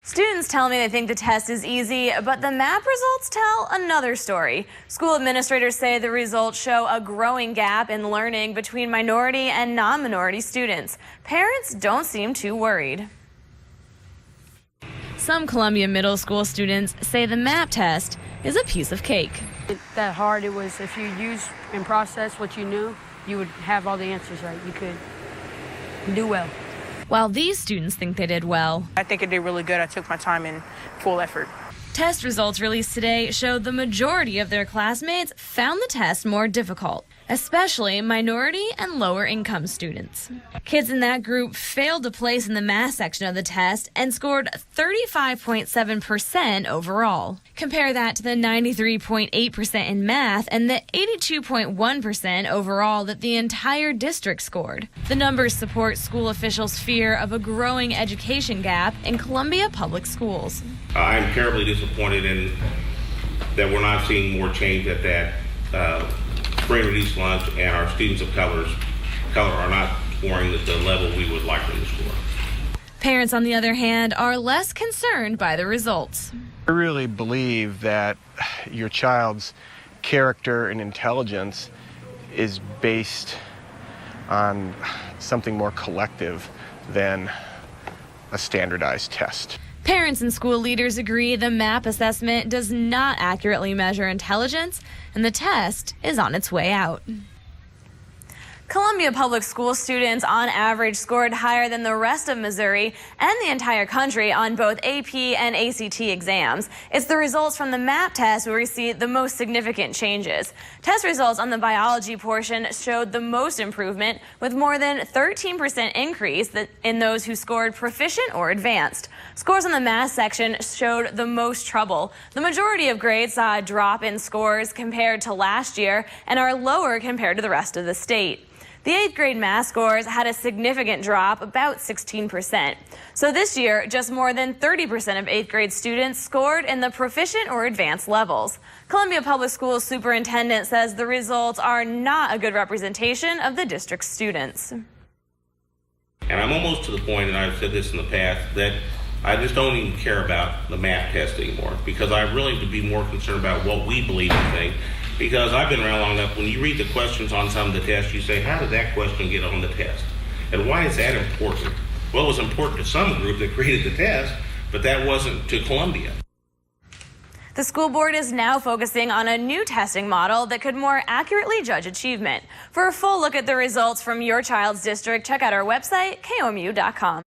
Students tell me they think the test is easy, but the MAP results tell another story. School administrators say the results show a growing gap in learning between minority and non-minority students. Parents don't seem too worried. Some Columbia Middle School students say the MAP test is a piece of cake. That hard it was. If you use and process what you knew, you would have all the answers right. You could do well. While these students think they did well. I think I did really good. I took my time in full effort. Test results released today showed the majority of their classmates found the test more difficult, especially minority and lower income students. Kids in that group failed to place in the math section of the test and scored 35.7% overall. Compare that to the 93.8% in math and the 82.1% overall that the entire district scored. The numbers support school officials' fear of a growing education gap in Columbia Public Schools. I'm terribly disappointed in that we're not seeing more change at that spring release lunch, and our students of color are not scoring at the level we would like them to score. Parents, on the other hand, are less concerned by the results. I really believe that your child's character and intelligence is based on something more collective than a standardized test. Parents and school leaders agree the MAP assessment does not accurately measure intelligence, and the test is on its way out. Columbia Public School students on average scored higher than the rest of Missouri and the entire country on both AP and ACT exams. It's the results from the MAP test where we see the most significant changes. Test results on the biology portion showed the most improvement, with more than 13% increase in those who scored proficient or advanced. Scores on the math section showed the most trouble. The majority of grades saw a drop in scores compared to last year and are lower compared to the rest of the state. The 8th grade math scores had a significant drop, about 16%. So this year, just more than 30% of 8th grade students scored in the proficient or advanced levels. Columbia Public Schools superintendent says the results are not a good representation of the district's students. And I'm almost to the point, and I've said this in the past, that I just don't even care about the math test anymore, because I really would be more concerned about what we believe and think. Because I've been around long enough, when you read the questions on some of the tests, you say, how did that question get on the test? And why is that important? Well, it was important to some group that created the test, but that wasn't to Columbia. The school board is now focusing on a new testing model that could more accurately judge achievement. For a full look at the results from your child's district, check out our website, KOMU.com.